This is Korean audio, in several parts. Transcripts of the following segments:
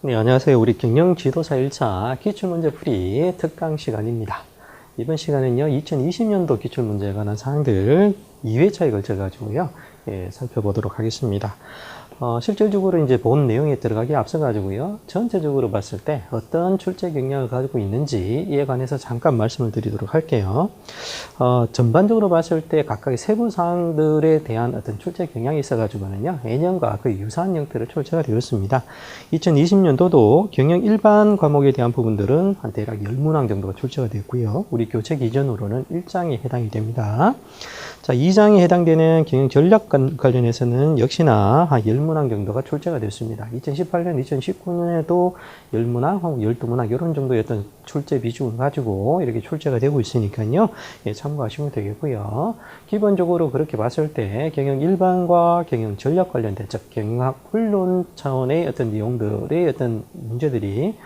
네, 안녕하세요. 우리 경영지도사 1차 기출문제풀이 특강 시간입니다. 이번 시간은요, 2020년도 기출문제에 관한 사항들 2회차에 걸쳐가지고요, 살펴보도록 하겠습니다. 실질적으로 이제 본 내용에 들어가기 앞서가지고요, 전체적으로 봤을 때 어떤 출제 경향을 가지고 있는지에 관해서 잠깐 말씀을 드리도록 할게요. 전반적으로 봤을 때 각각의 세부 사항들에 대한 어떤 출제 경향이 있어가지고는요, 예년과 그 유사한 형태로 출제가 되었습니다. 2020년도도 경영 일반 과목에 대한 부분들은 한 대략 10문항 정도가 출제가 되었고요. 우리 교재 기준으로는 1장에 해당이 됩니다. 자, 2장에 해당되는 경영 전략 관련해서는 역시나 한 10문항 정도가 출제가 됐습니다. 2018년, 2019년에도 10문항, 혹은 12문항 이런 정도의 어떤 출제 비중을 가지고 이렇게 출제가 되고 있으니까요. 참고하시면 되겠고요. 기본적으로 그렇게 봤을 때 경영 일반과 경영 전략 관련된, 즉 경영학 훈련 차원의 어떤 내용들의 어떤 문제들이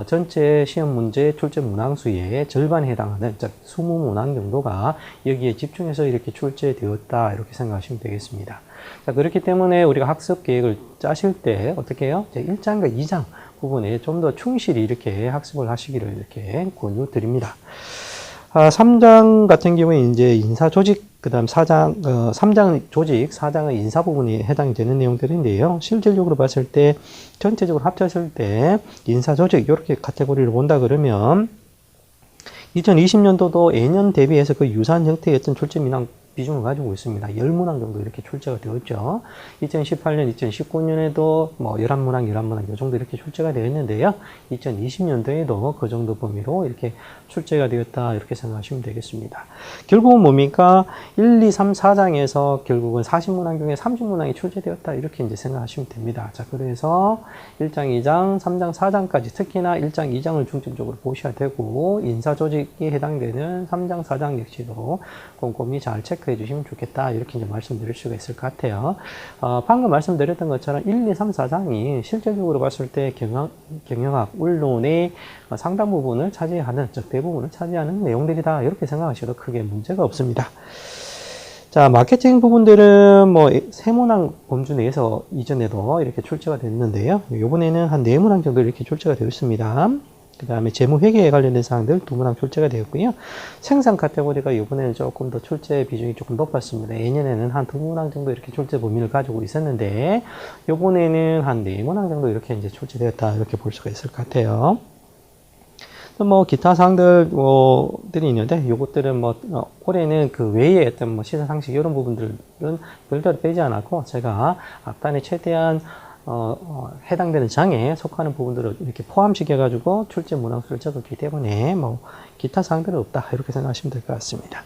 전체 시험 문제 출제 문항수의 절반에 해당하는, 즉 20문항 정도가 여기에 집중해서 이렇게 출제되었다, 이렇게 생각하시면 되겠습니다. 자, 그렇기 때문에 우리가 학습 계획을 짜실 때 어떻게 해요? 1장과 2장 부분에 좀 더 충실히 이렇게 학습을 하시기를 이렇게 권유드립니다. 3장 같은 경우에 이제 인사 조직, 그 다음 3장 조직, 4장의 인사 부분이 해당이 되는 내용들인데요. 실질적으로 봤을 때, 전체적으로 합쳤을 때, 인사 조직, 이렇게 카테고리를 본다 그러면, 2020년도도 예년 대비해서 그 유사한 형태의 어떤 출제 민항 비중을 가지고 있습니다. 10문항 정도 이렇게 출제가 되었죠. 2018년, 2019년에도 뭐 11문항 이 정도 이렇게 출제가 되었는데요. 2020년도에도 그 정도 범위로 이렇게 출제가 되었다, 이렇게 생각하시면 되겠습니다. 결국은 뭡니까? 1, 2, 3, 4장에서 결국은 40문항 중에 30문항이 출제되었다, 이렇게 이제 생각하시면 됩니다. 자, 그래서 1장, 2장, 3장, 4장까지 특히나 1장, 2장을 중점적으로 보셔야 되고, 인사조직에 해당되는 3장, 4장 역시도 꼼꼼히 잘 체크해 주시면 좋겠다, 이렇게 이제 말씀드릴 수가 있을 것 같아요. 방금 말씀드렸던 것처럼 1, 2, 3, 4장이 실질적으로 봤을 때 경영학, 운론의 상당 부분을 차지하는, 즉 대부분을 차지하는 내용들이다, 이렇게 생각하셔도 크게 문제가 없습니다. 자, 마케팅 부분들은 뭐 3문항 범주 내에서 이전에도 이렇게 출제가 됐는데요. 이번에는 한 4문항 정도 이렇게 출제가 되었습니다. 그 다음에 재무회계에 관련된 사항들 2문항 출제가 되었고요. 생산 카테고리가 이번에는 조금 더 출제 비중이 조금 높았습니다. 예년에는 한 2문항 정도 이렇게 출제 범위를 가지고 있었는데, 이번에는 한 4문항 정도 이렇게 이제 출제되었다, 이렇게 볼 수가 있을 것 같아요. 뭐 기타 사항들이 있는데, 요것들은 뭐 올해는 그 외에 어떤 뭐 시사 상식 이런 부분들은 별도로 빼지 않았고, 제가 앞단에 최대한 해당되는 장에 속하는 부분들을 이렇게 포함시켜가지고 출제 문항수를 적었기 때문에 뭐 기타 사항들은 없다, 이렇게 생각하시면 될 것 같습니다.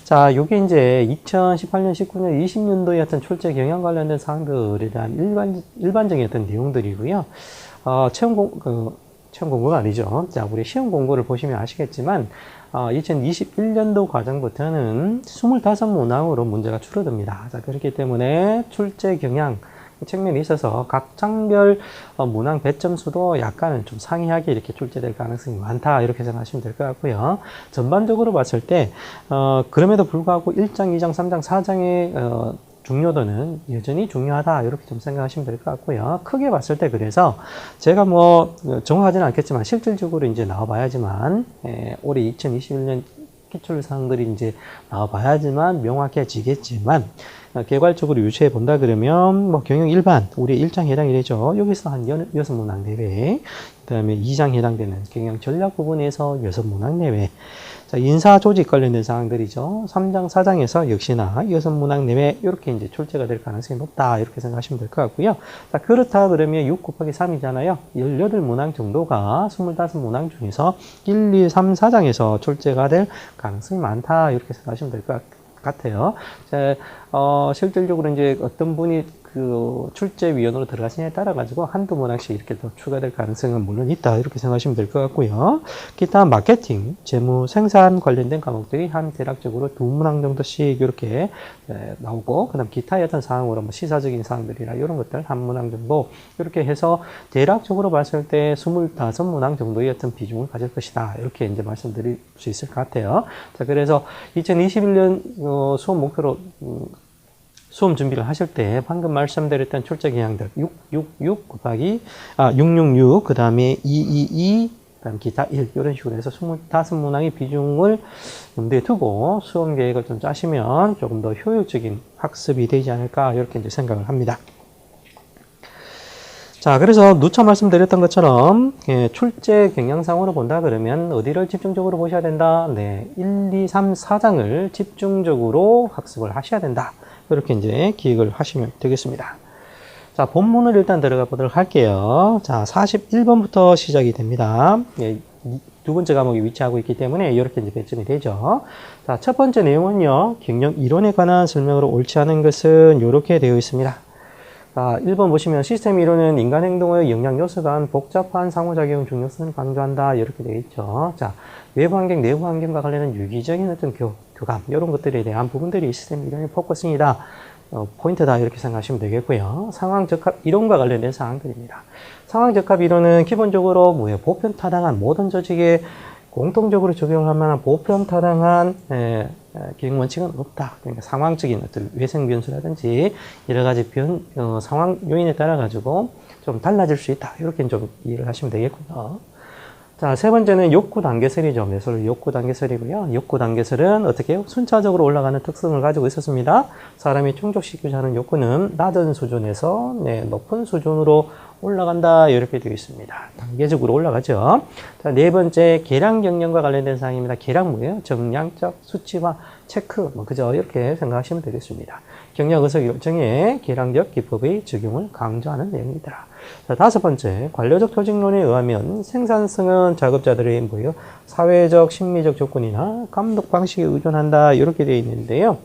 자, 요게 이제 2018년, 19년, 20년도의 어떤 출제 경향 관련된 사항들에 대한 일반적인 어떤 내용들이고요. 체험 공부가 아니죠. 자, 우리 시험 공부를 보시면 아시겠지만, 2021년도 과정부터는 25문항으로 문제가 줄어듭니다. 자, 그렇기 때문에 출제 경향 측면에 있어서 각 장별 문항 배점수도 약간은 좀 상이하게 이렇게 출제될 가능성이 많다, 이렇게 생각하시면 될 것 같고요. 전반적으로 봤을 때 그럼에도 불구하고 1장, 2장, 3장, 4장의 중요도는 여전히 중요하다, 이렇게 좀 생각하시면 될 것 같고요. 크게 봤을 때 그래서 제가 뭐 정확하지는 않겠지만 실질적으로 이제 나와봐야지만 올해 2021년 기출 사항들이 이제 나와봐야지만 명확해지겠지만, 개괄적으로 유추해 본다 그러면 뭐 경영 일반 우리 1장 해당이 되죠. 여기서 한 6문항 내외, 그 다음에 2장 해당되는 경영 전략 부분에서 6문항 내외, 자, 인사 조직 관련된 사항들이죠. 3장, 4장에서 역시나 6문항 내외, 이렇게 이제 출제가 될 가능성이 높다, 이렇게 생각하시면 될 것 같고요. 자, 그렇다 그러면 6 곱하기 3이잖아요. 18문항 정도가 25문항 중에서 1, 2, 3, 4장에서 출제가 될 가능성이 많다, 이렇게 생각하시면 될 것 같아요. 자, 실질적으로 이제 어떤 분이 그 출제위원으로 들어가시냐에 따라 가지고 한두 문항씩 이렇게 더 추가될 가능성은 물론 있다, 이렇게 생각하시면 될 것 같고요. 기타 마케팅, 재무, 생산 관련된 과목들이 한 대략적으로 2문항 정도씩 이렇게 나오고, 그다음 기타의 어떤 사항으로 뭐 시사적인 사항들이나 이런 것들 1문항 정도 이렇게 해서 대략적으로 봤을 때 25문항 정도의 어떤 비중을 가질 것이다, 이렇게 이제 말씀드릴 수 있을 것 같아요. 자, 그래서 2021년 수업 목표로 수험 준비를 하실 때 방금 말씀드렸던 출제 경향들 666 곱하기 666 그 다음에 222 그다음 기타 1 이런 식으로 해서 25문항의 비중을 염두에 두고 수험 계획을 좀 짜시면 조금 더 효율적인 학습이 되지 않을까 이렇게 이제 생각을 합니다. 자, 그래서 누차 말씀드렸던 것처럼 출제 경향상으로 본다 그러면 어디를 집중적으로 보셔야 된다? 네, 1, 2, 3, 4장을 집중적으로 학습을 하셔야 된다. 이렇게 이제 기획을 하시면 되겠습니다. 자, 본문을 일단 들어가 보도록 할게요. 자, 41번부터 시작이 됩니다. 두 번째 과목이 위치하고 있기 때문에 이렇게 이제 배점이 되죠. 자, 첫 번째 내용은요, 경영 이론에 관한 설명으로 옳지 않은 것은 이렇게 되어 있습니다. 자, 1번 보시면 시스템 이론은 인간 행동의 영향 요소 간 복잡한 상호작용 중요성을 강조한다. 이렇게 되어 있죠. 자, 외부 환경, 내부 환경과 관련된 유기적인 어떤 교감, 이런 것들에 대한 부분들이 시스템 이론의 포커스입니다. 포인트다. 이렇게 생각하시면 되겠고요. 상황 적합 이론과 관련된 사항들입니다. 상황 적합 이론은 기본적으로 뭐예요? 보편 타당한 모든 조직에 공통적으로 적용할 만한 보편 타당한 기능 원칙은 없다. 그러니까 상황적인 어떤 외생 변수라든지 여러 가지 상황 요인에 따라 가지고 좀 달라질 수 있다. 이렇게 좀 이해를 하시면 되겠고요. 자, 세 번째는 욕구 단계설이죠. 매설 욕구 단계설이고요. 욕구 단계설은 어떻게 해요? 순차적으로 올라가는 특성을 가지고 있었습니다. 사람이 충족시키고자 하는 욕구는 낮은 수준에서 높은 수준으로 올라간다. 이렇게 되어 있습니다. 단계적으로 올라가죠. 자, 네 번째, 계량 경영과 관련된 사항입니다. 계량 뭐예요? 정량적 수치화 체크, 그죠? 이렇게 생각하시면 되겠습니다. 경영 의석 결정에 계량적 기법의 적용을 강조하는 내용이더라. 자, 다섯 번째, 관료적 조직론에 의하면 생산성은 작업자들의 뭐예요? 사회적, 심리적 조건이나 감독 방식에 의존한다. 이렇게 되어 있는데요.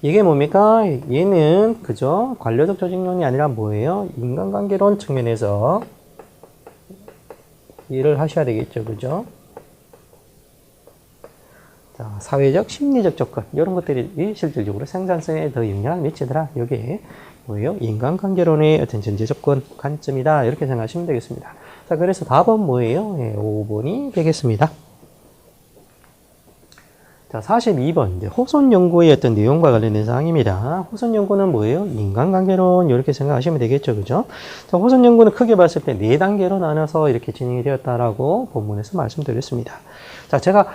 이게 뭡니까? 얘는 그죠? 관료적 조직론이 아니라 뭐예요? 인간관계론 측면에서 이해를 하셔야 되겠죠. 그죠? 자, 사회적, 심리적 조건 이런 것들이 실질적으로 생산성에 더 영향을 미치더라. 이게 뭐예요? 인간관계론의 어떤 전제 조건 관점이다. 이렇게 생각하시면 되겠습니다. 자, 그래서 답은 뭐예요? 5번이 되겠습니다. 자, 42번, 이제 호손 연구의 어떤 내용과 관련된 사항입니다. 호손 연구는 뭐예요? 인간관계론, 이렇게 생각하시면 되겠죠. 그죠? 자, 호손 연구는 크게 봤을 때 4단계로 나눠서 이렇게 진행이 되었다라고 본문에서 말씀드렸습니다. 자, 제가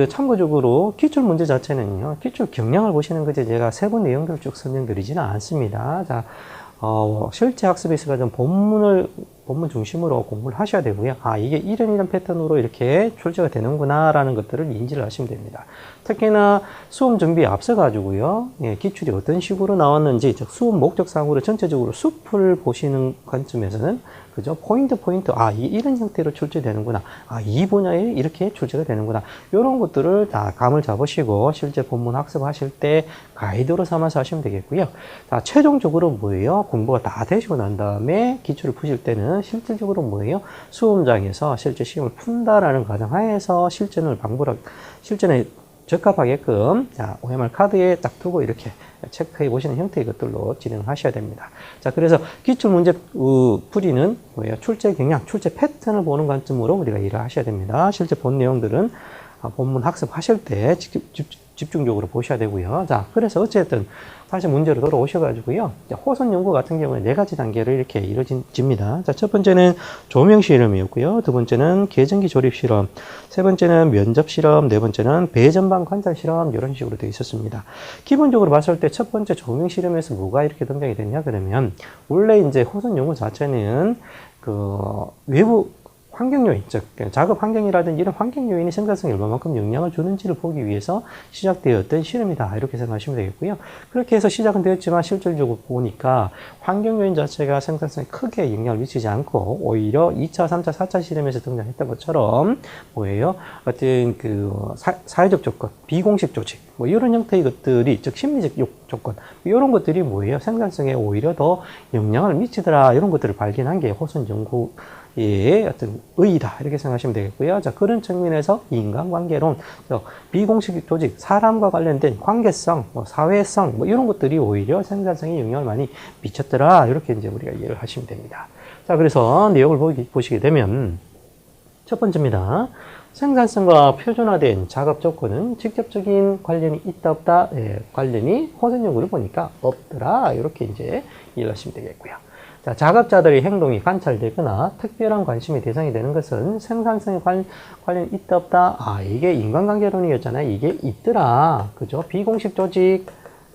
참고적으로 기출 문제 자체는요, 기출 경량을 보시는 거지 제가 세부 내용들을 쭉 설명드리지는 않습니다. 자, 실제 학습에 있어서 좀 본문 중심으로 공부를 하셔야 되고요. 이게 이런 패턴으로 이렇게 출제가 되는구나, 라는 것들을 인지를 하시면 됩니다. 특히나 수험 준비에 앞서가지고요, 기출이 어떤 식으로 나왔는지, 즉, 수험 목적상으로 전체적으로 숲을 보시는 관점에서는, 그죠? 포인트, 이런 형태로 출제되는구나. 이 분야에 이렇게 출제가 되는구나. 이런 것들을 다 감을 잡으시고, 실제 본문 학습하실 때 가이드로 삼아서 하시면 되겠고요. 자, 최종적으로 뭐예요? 공부가 다 되시고 난 다음에 기출을 푸실 때는 실질적으로 뭐예요? 수험장에서 실제 시험을 푼다라는 가정하에서 실전에 적합하게끔, 자, OMR 카드에 딱 두고 이렇게 체크해 보시는 형태의 것들로 진행하셔야 됩니다. 자, 그래서 기출 문제 풀이는 뭐예요? 출제 경향, 출제 패턴을 보는 관점으로 우리가 일을 하셔야 됩니다. 실제 본 내용들은 본문 학습하실 때 집중적으로 보셔야 되고요. 자, 그래서 어쨌든 다시 문제로 돌아오셔가지고요. 호선 연구 같은 경우에 4가지 단계를 이렇게 이루어집니다. 자, 첫 번째는 조명 실험이었고요. 두 번째는 계정기 조립 실험, 세 번째는 면접 실험, 네 번째는 배전방 관찰 실험, 이런 식으로 되어 있었습니다. 기본적으로 봤을 때 첫 번째 조명 실험에서 뭐가 이렇게 등장이 됐냐 그러면, 원래 이제 호선 연구 자체는 외부 환경 요인, 즉 작업 환경이라든지 이런 환경 요인이 생산성에 얼마만큼 영향을 주는지를 보기 위해서 시작되었던 실험이다, 이렇게 생각하시면 되겠고요. 그렇게 해서 시작은 되었지만 실질적으로 보니까 환경 요인 자체가 생산성에 크게 영향을 미치지 않고 오히려 2차, 3차, 4차 실험에서 등장했던 것처럼 뭐예요? 어떤 사회적 조건, 비공식 조직, 이런 형태의 것들이, 즉 심리적 조건, 이런 것들이 뭐예요? 생산성에 오히려 더 영향을 미치더라, 이런 것들을 발견한 게 호선 연구 어떤 의의다, 이렇게 생각하시면 되겠고요. 자, 그런 측면에서 인간관계론, 비공식 조직, 사람과 관련된 관계성, 사회성, 이런 것들이 오히려 생산성에 영향을 많이 미쳤더라, 이렇게 이제 우리가 이해를 하시면 됩니다. 자, 그래서 내용을 보시게 되면 첫 번째입니다. 생산성과 표준화된 작업 조건은 직접적인 관련이 있다 없다, 관련이 호선 연구를 보니까 없더라. 이렇게 이제 이해하시면 되겠고요. 자, 작업자들의 행동이 관찰되거나 특별한 관심의 대상이 되는 것은 생산성에 관련이 있다 없다. 아, 이게 인간관계론이었잖아요. 이게 있더라. 그죠? 비공식 조직,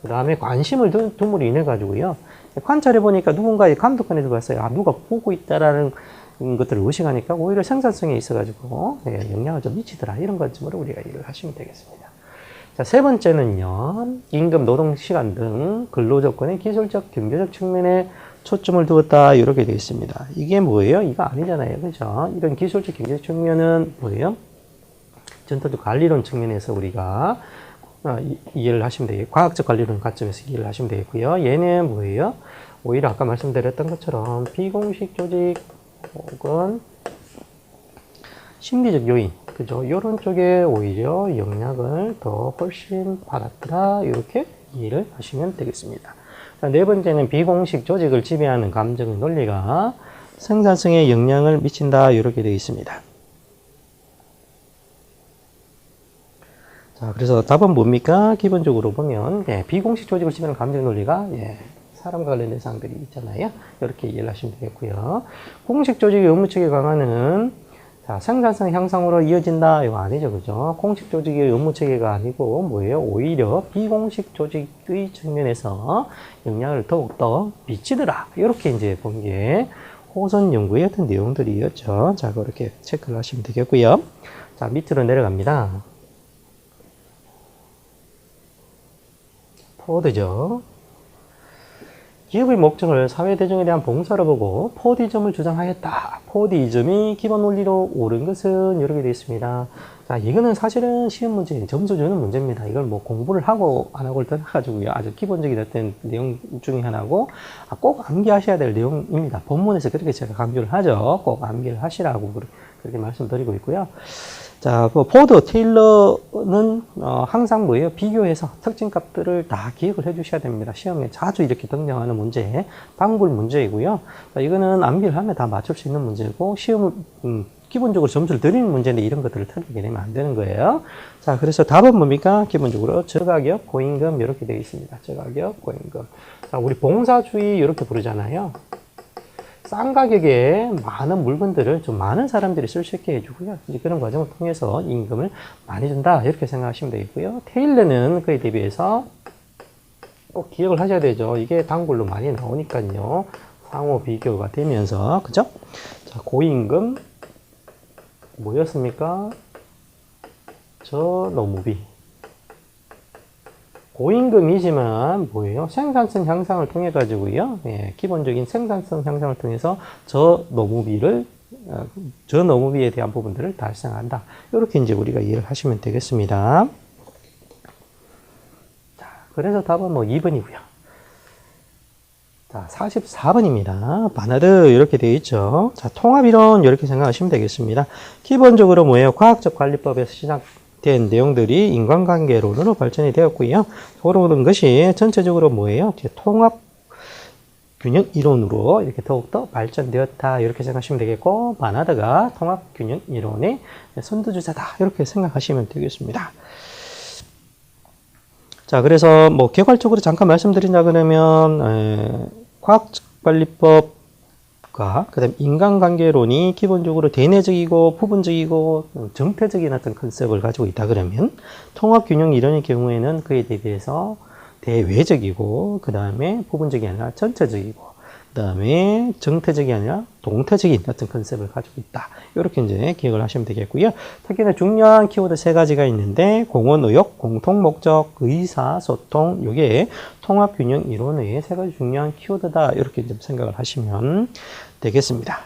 그 다음에 관심을 둠으로 인해 가지고요. 관찰해 보니까 누군가의 감독관에 들어갔어요. 아, 누가 보고 있다라는 것들을 의식하니까 오히려 생산성에 있어가지고 영향을 좀 미치더라. 이런 관점으로 우리가 이해를 하시면 되겠습니다. 자, 세 번째는요. 임금, 노동 시간 등 근로 조건의 기술적, 경제적 측면에 초점을 두었다. 이렇게 되어 있습니다. 이게 뭐예요? 이거 아니잖아요. 그죠? 이런 기술적, 경제적 측면은 뭐예요? 전통적 관리론 측면에서 우리가 이해를 하시면 되겠고, 과학적 관리론 관점에서 이해를 하시면 되겠고요. 얘는 뭐예요? 오히려 아까 말씀드렸던 것처럼 비공식 조직 혹은 심리적 요인, 그죠? 이런 쪽에 오히려 영향을 더 훨씬 받았더라. 이렇게 이해를 하시면 되겠습니다. 자, 네 번째는 비공식 조직을 지배하는 감정의 논리가 생산성에 영향을 미친다. 이렇게 되어 있습니다. 자, 그래서 답은 뭡니까? 기본적으로 보면, 비공식 조직을 지배하는 감정의 논리가, 사람과 관련된 사항들이 있잖아요. 이렇게 이해를 하시면 되겠고요. 공식 조직의 업무 체계 강화는, 자, 생산성 향상으로 이어진다. 이거 아니죠. 그죠? 공식 조직의 업무 체계가 아니고, 뭐예요? 오히려 비공식 조직의 측면에서 영향을 더욱더 미치더라. 이렇게 이제 본 게 호선 연구의 어떤 내용들이었죠. 자, 그렇게 체크를 하시면 되겠고요. 자, 밑으로 내려갑니다. 포워드죠. 기업의 목적을 사회대중에 대한 봉사로 보고 포워디즘을 주장하였다. 포워디즘이 기본 논리로 옳은 것은 이렇게 되어 있습니다. 자, 이거는 사실은 시험 문제, 점수 주는 문제입니다. 이걸 뭐 공부를 하고 안 하고를 떠나가지고요. 아주 기본적인 어떤 내용 중에 하나고, 꼭 암기하셔야 될 내용입니다. 본문에서 그렇게 제가 강조를 하죠. 꼭 암기를 하시라고 그렇게 말씀드리고 있고요. 자, 그 포드, 테일러는 항상 뭐예요? 비교해서 특징값들을 다 기억을 해주셔야 됩니다. 시험에 자주 이렇게 등장하는 문제, 단골 문제이고요. 자, 이거는 암기를 하면 다 맞출 수 있는 문제고, 시험을 기본적으로 점수를 드리는 문제인데 이런 것들을 틀리게 되면 안 되는 거예요. 자, 그래서 답은 뭡니까? 기본적으로 저가격, 고임금 이렇게 되어 있습니다. 저가격, 고임금. 자, 우리 봉사주의 이렇게 부르잖아요. 싼 가격에 많은 물건들을 좀 많은 사람들이 쓸 수 있게 해주고요. 이제 그런 과정을 통해서 임금을 많이 준다. 이렇게 생각하시면 되겠고요. 테일러는 그에 대비해서 꼭 기억을 하셔야 되죠. 이게 단골로 많이 나오니까요. 상호 비교가 되면서, 그죠? 자, 고임금, 뭐였습니까? 저노무비. 고임금이지만 뭐예요? 생산성 향상을 통해 가지고요. 기본적인 생산성 향상을 통해서 저노무비에 대한 부분들을 달성한다. 이렇게 이제 우리가 이해를 하시면 되겠습니다. 자, 그래서 답은 뭐 2번이고요. 자, 44번입니다. 바나르 이렇게 되어 있죠. 자, 통합이론 이렇게 생각하시면 되겠습니다. 기본적으로 뭐예요? 과학적 관리법에서 시작된 내용들이 인간관계론으로 발전이 되었고요. 그런 것이 전체적으로 뭐예요? 통합 균형 이론으로 이렇게 더욱더 발전되었다. 이렇게 생각하시면 되겠고, 바나드가 통합 균형 이론의 선두주자다. 이렇게 생각하시면 되겠습니다. 자, 그래서 뭐 개괄적으로 잠깐 말씀드린다 그러면 과학관리법과 그다음 인간관계론이 기본적으로 대내적이고 부분적이고 정태적인 어떤 컨셉을 가지고 있다 그러면 통합균형 이론의 경우에는 그에 대비해서 대외적이고 그다음에 부분적이 아니라 전체적이고 그다음에 정태적이 아니라 동태적인 어떤 컨셉을 가지고 있다. 이렇게 이제 기억을 하시면 되겠고요. 특히나 중요한 키워드 세 가지가 있는데 공원, 의욕, 공통 목적, 의사, 소통. 이게 통합 균형 이론의 세 가지 중요한 키워드다. 이렇게 좀 생각을 하시면 되겠습니다.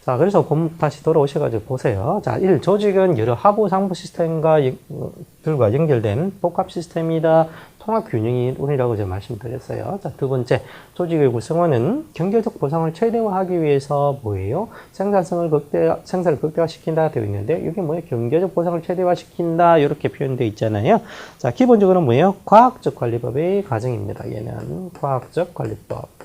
자, 그래서 다시 돌아오셔가지고 보세요. 자, 1. 조직은 여러 하부, 상부 시스템과 들과 연결된 복합 시스템이다. 통합균형이론이라고 제가 말씀드렸어요. 자, 두 번째, 조직의 구성원은 경제적 보상을 최대화하기 위해서 뭐예요? 생산을 극대화시킨다 되어 있는데, 이게 뭐예요? 경제적 보상을 최대화시킨다. 이렇게 표현되어 있잖아요. 자, 기본적으로 뭐예요? 과학적 관리법의 과정입니다. 얘는 과학적 관리법.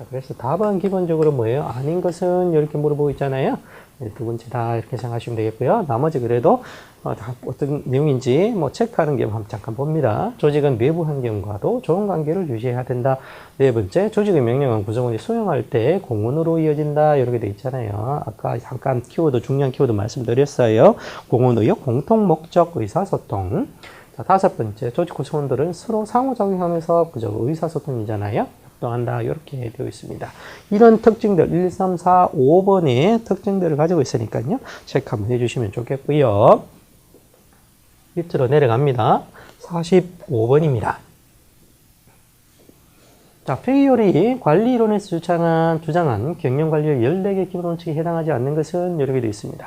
그래서 답은 기본적으로 뭐예요? 아닌 것은 이렇게 물어보고 있잖아요. 네, 두 번째 다 이렇게 생각하시면 되겠고요. 나머지 그래도 다 어떤 내용인지 뭐 체크하는 게 한번 잠깐 봅니다. 조직은 외부 환경과도 좋은 관계를 유지해야 된다. 네 번째, 조직의 명령은 구성원이 수행할 때 공언으로 이어진다. 이렇게 돼 있잖아요. 아까 잠깐 키워드, 중요한 키워드 말씀드렸어요. 공언 의욕, 공통 목적, 의사소통. 자, 다섯 번째, 조직 구성원들은 서로 상호작용하면서 그저 의사소통이잖아요. 한다 이렇게 되어 있습니다. 이런 특징들 1, 3, 4, 5번의 특징들을 가지고 있으니까요. 체크 한번 해주시면 좋겠고요. 밑으로 내려갑니다. 45번입니다. 자, 페이올이 관리 이론에서 주장한 경영관리의 14개 기본 원칙에 해당하지 않는 것은 여러 개 되어 있습니다.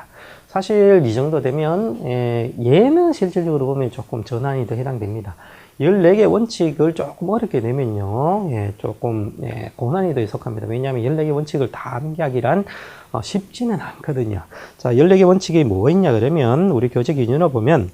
사실 이 정도 되면 얘는 실질적으로 보면 조금 전환이 더 해당됩니다. 14개 원칙을 조금 어렵게 내면요. 조금 고난이도에 속합니다. 왜냐하면 14개 원칙을 다 암기하기란 쉽지는 않거든요. 자, 14개 원칙이 뭐가 있냐 그러면 우리 교재 기준으로 보면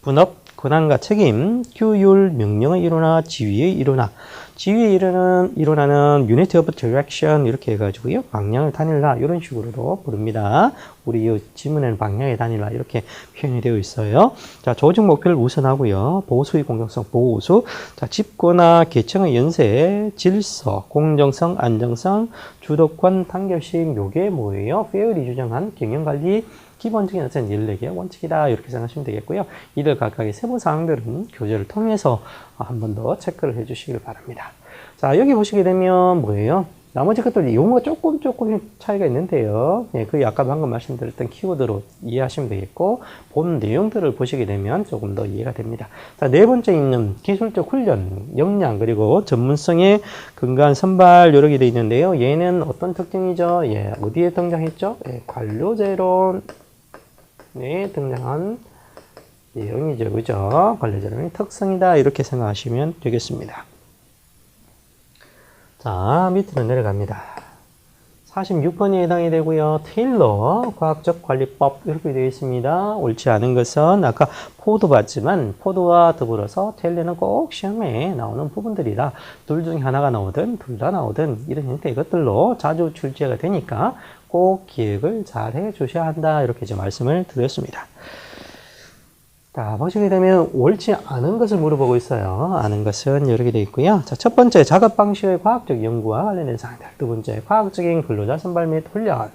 분업, 권한과 책임, 규율, 명령의 일원화, 지위의 일원화. 지위의 일원화는 unit of direction 이렇게 해가지고요. 방향을 단일화 이런 식으로도 부릅니다. 우리 이 지문에는 방향의 단일화 이렇게 표현이 되어 있어요. 자, 조직 목표를 우선하고요. 보수의 공정성, 보수. 자, 집권화, 계층의 연세, 질서, 공정성, 안정성, 주도권, 단결심. 요게 뭐예요? 페어리 주장한 경영관리 기본적인 어떤 14개 원칙이다. 이렇게 생각하시면 되겠고요. 이들 각각의 세부 사항들은 교재를 통해서 한 번 더 체크를 해 주시길 바랍니다. 자, 여기 보시게 되면 뭐예요? 나머지 것들 용어가 조금 차이가 있는데요. 그 아까 방금 말씀드렸던 키워드로 이해하시면 되겠고, 본 내용들을 보시게 되면 조금 더 이해가 됩니다. 자, 네 번째 있는 기술적 훈련, 역량, 그리고 전문성에 근거한 선발 여러 개 되어 있는데요. 얘는 어떤 특징이죠? 어디에 등장했죠? 관료제론. 네, 등장한 내용이죠. 그죠? 관료제론의 특성이다. 이렇게 생각하시면 되겠습니다. 자, 밑으로 내려갑니다. 46번이 해당이 되고요. 테일러 과학적 관리법 이렇게 되어 있습니다. 옳지 않은 것은 아까 포드 봤지만 포드와 더불어서 테일러는 꼭 시험에 나오는 부분들이다. 둘 중에 하나가 나오든 둘 다 나오든 이런 형태의 것들로 자주 출제가 되니까 꼭 기억을 잘 해주셔야 한다. 이렇게 좀 말씀을 드렸습니다. 자, 보시게 되면 옳지 않은 것을 물어보고 있어요. 아는 것은 여러 개 되어 있고요. 자, 첫 번째, 작업 방식의 과학적 연구와 관련된 사항들. 두 번째, 과학적인 근로자 선발 및 훈련.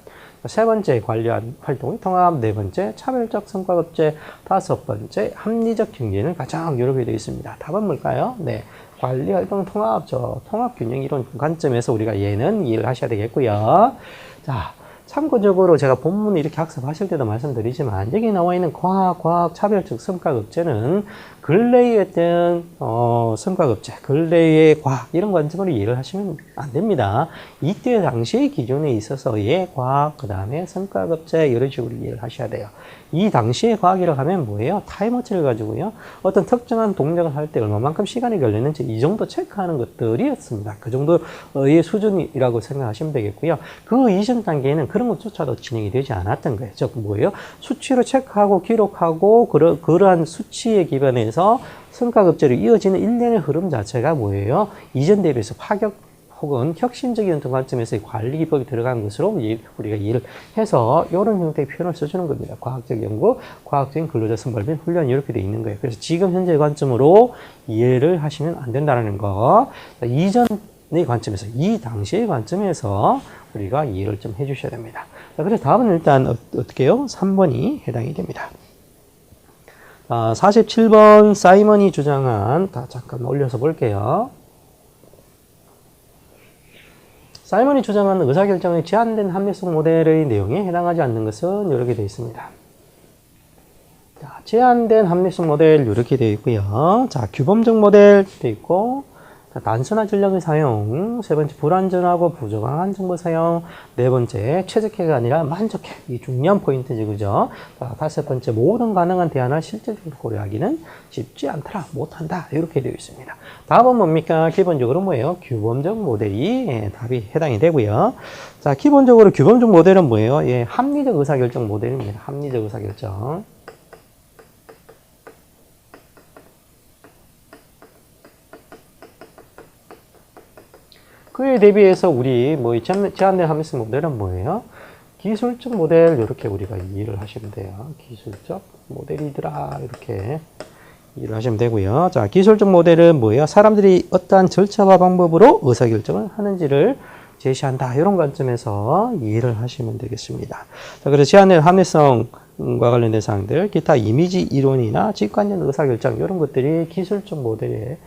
세 번째, 관련 활동의 통합. 네 번째, 차별적 성과급제. 다섯 번째, 합리적 경계는 가장 여러 개 되어 있습니다. 답은 뭘까요? 네. 관리 활동 통합죠. 통합 균형 이론 관점에서 우리가 얘는 이해를 하셔야 되겠고요. 자, 참고적으로 제가 본문을 이렇게 학습하실 때도 말씀드리지만 여기 나와 있는 과학, 차별적 성과급제는 근래의 어떤 성과급제, 근래의 과학 이런 관점으로 이해를 하시면 안 됩니다. 이때 당시의 기준에 있어서의 과학, 그 다음에 성과급제 이런 식으로 이해를 하셔야 돼요. 이 당시의 과학이라고 하면 뭐예요? 타임워치를 가지고요. 어떤 특정한 동작을 할 때 얼마만큼 시간이 걸리는지 이 정도 체크하는 것들이었습니다. 그 정도의 수준이라고 생각하시면 되겠고요. 그 이전 단계에는 그런 것조차도 진행이 되지 않았던 거예요. 즉 뭐예요? 수치로 체크하고 기록하고 그러한 수치에 기반해서 성과급제로 이어지는 일련의 흐름 자체가 뭐예요? 이전 대비해서 파격 혹은 혁신적인 어떤 관점에서의 관리 기법이 들어간 것으로 우리가 이해를 해서 이런 형태의 표현을 써주는 겁니다. 과학적 연구, 과학적인 근로자 선발 및 훈련 이렇게 되어 있는 거예요. 그래서 지금 현재의 관점으로 이해를 하시면 안 된다는 거. 이전의 관점에서, 이 당시의 관점에서 우리가 이해를 좀 해주셔야 됩니다. 자, 그래서 다음은 일단 어떻게 해요? 3번이 해당이 됩니다. 47번 사이먼이 주장한, 잠깐 올려서 볼게요. 사이먼이 주장하는 의사결정의 제한된 합리성 모델의 내용에 해당하지 않는 것은 이렇게 되어 있습니다. 자, 제한된 합리성 모델 이렇게 되어 있고요. 자, 규범적 모델 되어 있고, 자, 단순한 전략의 사용, 세 번째 불완전하고 부적합한 정보 사용, 네 번째 최적화가 아니라 만족해. 이 중요한 포인트죠, 그죠? 자, 다섯 번째 모든 가능한 대안을 실질적으로 고려하기는 쉽지 않더라, 못한다 이렇게 되어 있습니다. 답은 뭡니까? 기본적으로 뭐예요? 규범적 모델이 답이 해당이 되고요. 자, 기본적으로 규범적 모델은 뭐예요? 합리적 의사결정 모델입니다. 합리적 의사결정. 그에 대비해서 우리 뭐 제안된 함수 모델은 뭐예요? 기술적 모델 이렇게 우리가 이해를 하시면 돼요. 기술적 모델이더라 이렇게 이해를 하시면 되고요. 자, 기술적 모델은 뭐예요? 사람들이 어떠한 절차와 방법으로 의사결정을 하는지를 제시한다. 이런 관점에서 이해를 하시면 되겠습니다. 자, 그래서 제안된 합리성과 관련된 사항들, 기타 이미지 이론이나 직관적 의사결정 이런 것들이 기술적 모델에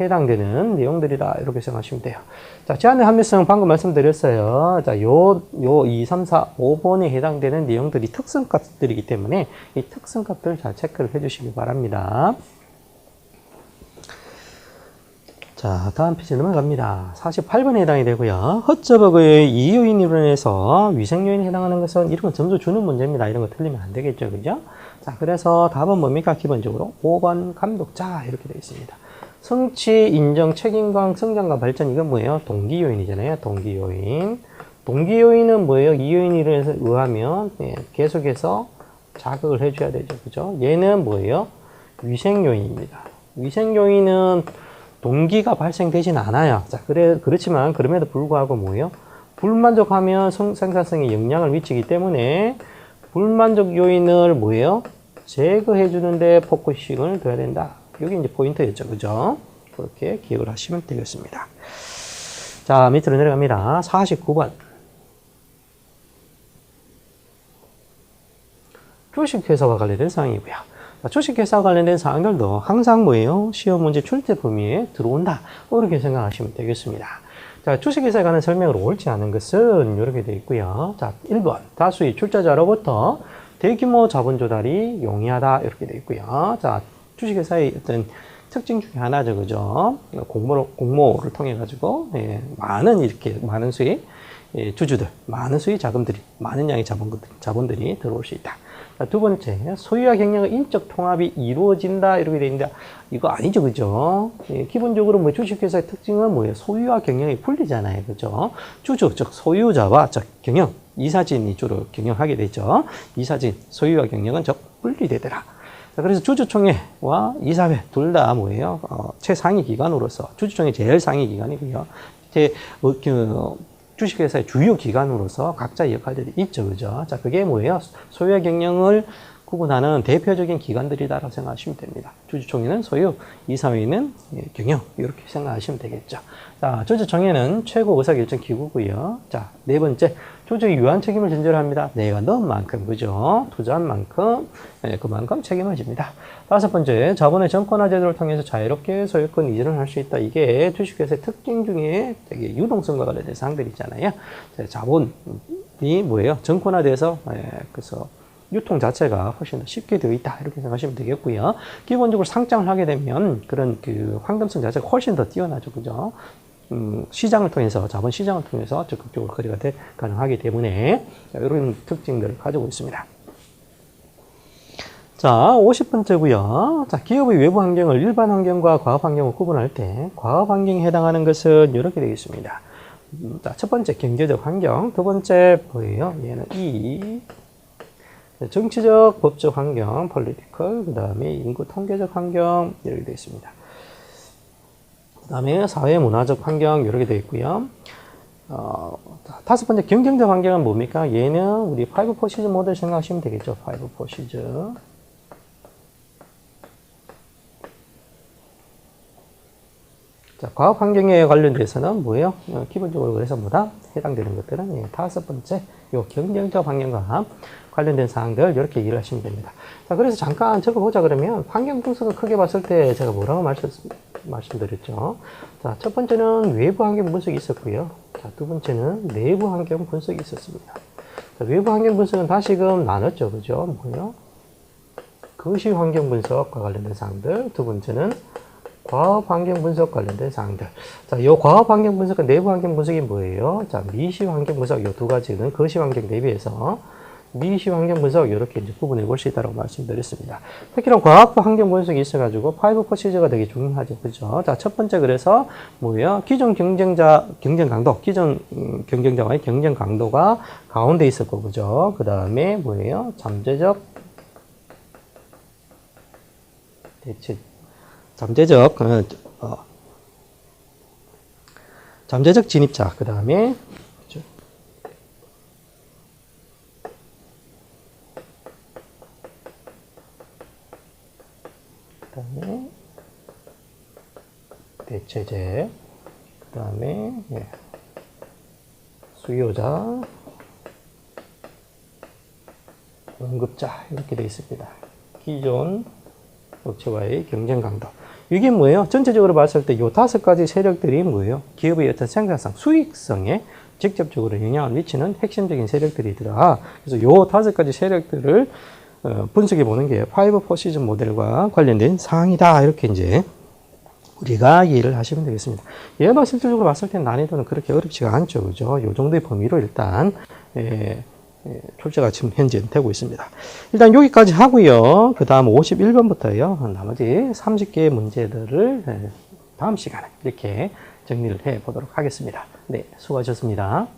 해당되는 내용들이다. 이렇게 생각하시면 돼요. 자, 제안의 합리성 방금 말씀드렸어요. 자, 요 2, 3, 4, 5번에 해당되는 내용들이 특성값들이기 때문에 이 특성값들 잘 체크를 해주시기 바랍니다. 자, 다음 페이지 넘어갑니다. 48번에 해당이 되고요. 허쩌버그의 이요인 이론에서 위생요인에 해당하는 것은 이런 건 점수 주는 문제입니다. 이런 거 틀리면 안 되겠죠. 그죠? 자, 그래서 답은 뭡니까? 기본적으로 5번 감독자 이렇게 되어 있습니다. 성취, 인정, 책임감, 성장과 발전 이건 뭐예요? 동기요인이잖아요. 동기요인. 동기요인은 뭐예요? 이요인 이론에 의하면 계속해서 자극을 해줘야 되죠. 그죠? 얘는 뭐예요? 위생요인입니다. 위생요인은 동기가 발생되진 않아요. 자, 그렇지만 그럼에도 불구하고 뭐예요? 불만족하면 생산성에 영향을 미치기 때문에 불만족 요인을 뭐예요? 제거해 주는데 포커싱을 둬야 된다. 여기 이제 포인트였죠. 그죠? 그렇게 기억을 하시면 되겠습니다. 자, 밑으로 내려갑니다. 49번. 주식회사와 관련된 사항이고요. 주식회사와 관련된 사항들도 항상 뭐예요? 시험 문제 출제 범위에 들어온다. 이렇게 생각하시면 되겠습니다. 자, 주식회사에 관한 설명으로 옳지 않은 것은 이렇게 되어 있고요. 자, 1번. 다수의 출자자로부터 대규모 자본 조달이 용이하다. 이렇게 되어 있고요. 자, 주식회사의 어떤 특징 중에 하나죠. 그죠? 공모를 통해가지고, 많은 수의 주주들, 많은 수의 자금들이, 많은 양의 자본들이 들어올 수 있다. 자, 두 번째, 소유와 경영의 인적 통합이 이루어진다. 이렇게 되어 있는데, 이거 아니죠. 그죠? 기본적으로 뭐 주식회사의 특징은 뭐예요? 소유와 경영이 분리잖아요. 그죠? 주주, 즉, 소유자와 경영, 이사진이 주로 경영하게 되죠. 이사진, 소유와 경영은 분리되더라. 자, 그래서 주주총회와 이사회 둘 다 뭐예요? 최상위 기관으로서, 주주총회 제일 상위 기관이고요. 주식회사의 주요 기관으로서 각자의 역할들이 있죠. 그죠? 자, 그게 뭐예요? 소유와 경영을 구분하는 대표적인 기관들이다라고 생각하시면 됩니다. 주주총회는 소유, 이사회는 경영, 이렇게 생각하시면 되겠죠. 자, 주주총회는 최고 의사결정 기구고요. 자, 네 번째, 주주의 유한 책임을 전제합니다. 내가 넣은 만큼, 그죠? 투자한 만큼, 그만큼 책임을 집니다. 다섯 번째, 자본의 정권화 제도를 통해서 자유롭게 소유권 이전을 할 수 있다. 이게 주식회사의 특징 중에 되게 유동성과 관련된 사항들이 있잖아요. 자본이 뭐예요? 정권화돼서, 그래서 유통 자체가 훨씬 더 쉽게 되어 있다. 이렇게 생각하시면 되겠고요. 기본적으로 상장을 하게 되면 그런 황금성 자체가 훨씬 더 뛰어나죠. 그죠? 시장을 통해서, 자본 시장을 통해서 적극적으로 거래가 가능하기 때문에 이런 특징들을 가지고 있습니다. 자, 50번째고요. 자, 기업의 외부 환경을 일반 환경과 과업 환경을 구분할 때 과업 환경에 해당하는 것은 이렇게 되겠습니다. 자, 첫 번째 경제적 환경, 두 번째 뭐예요? 얘는 정치적, 법적 환경, political, 그 다음에 인구 통계적 환경 이렇게 되어 있습니다. 그 다음에 사회 문화적 환경 이렇게 되어 있고요. 다섯 번째 경쟁적 환경은 뭡니까? 얘는 우리 5포시즈 모델 생각하시면 되겠죠. 5포시즈. 자, 과학 환경에 관련돼서는 뭐예요? 기본적으로 그래서 뭐다? 해당되는 것들은 다섯 번째 요 경쟁적 환경과 관련된 사항들 이렇게 이해를 하시면 됩니다. 자, 그래서 잠깐 적어보자 그러면 환경 분석을 크게 봤을 때 제가 뭐라고 말씀드렸죠? 자, 첫 번째는 외부 환경 분석이 있었고요. 자, 두 번째는 내부 환경 분석이 있었습니다. 자, 외부 환경 분석은 다시금 나눴죠. 그죠? 뭐요? 거시 환경 분석과 관련된 사항들. 두 번째는 과업 환경 분석 관련된 사항들. 자, 요 과업 환경 분석과 내부 환경 분석이 뭐예요? 자, 미시 환경 분석 요 두 가지는 거시 환경 대비해서 미시 환경 분석 이렇게 이제 구분해 볼 수 있다고 말씀드렸습니다. 특히나 과학 환경 분석이 있어가지고 5포시즈가 되게 중요하죠, 그죠? 자, 첫 번째 그래서 뭐예요? 기존 경쟁자와의 경쟁 강도가 가운데 있었고, 그죠? 그 다음에 뭐예요? 잠재적 잠재적 진입자, 그 다음에 대체제, 그 다음에 수요자, 공급자 이렇게 되어 있습니다. 기존 업체와의 경쟁 강도. 이게 뭐예요? 전체적으로 봤을 때 이 5가지 세력들이 뭐예요? 기업의 어떤 생산성, 수익성에 직접적으로 영향을 미치는 핵심적인 세력들이더라. 그래서 이 5가지 세력들을 분석해 보는 게 파이브 포시즌 모델과 관련된 사항이다. 이렇게 이제 우리가 이해를 하시면 되겠습니다. 얘가 실질적으로 봤을 때 난이도는 그렇게 어렵지가 않죠. 그죠? 이 정도의 범위로 일단, 출제가 지금 현재 되고 있습니다. 일단 여기까지 하고요. 그 다음 51번부터요. 나머지 30개의 문제들을 다음 시간에 이렇게 정리를 해 보도록 하겠습니다. 네, 수고하셨습니다.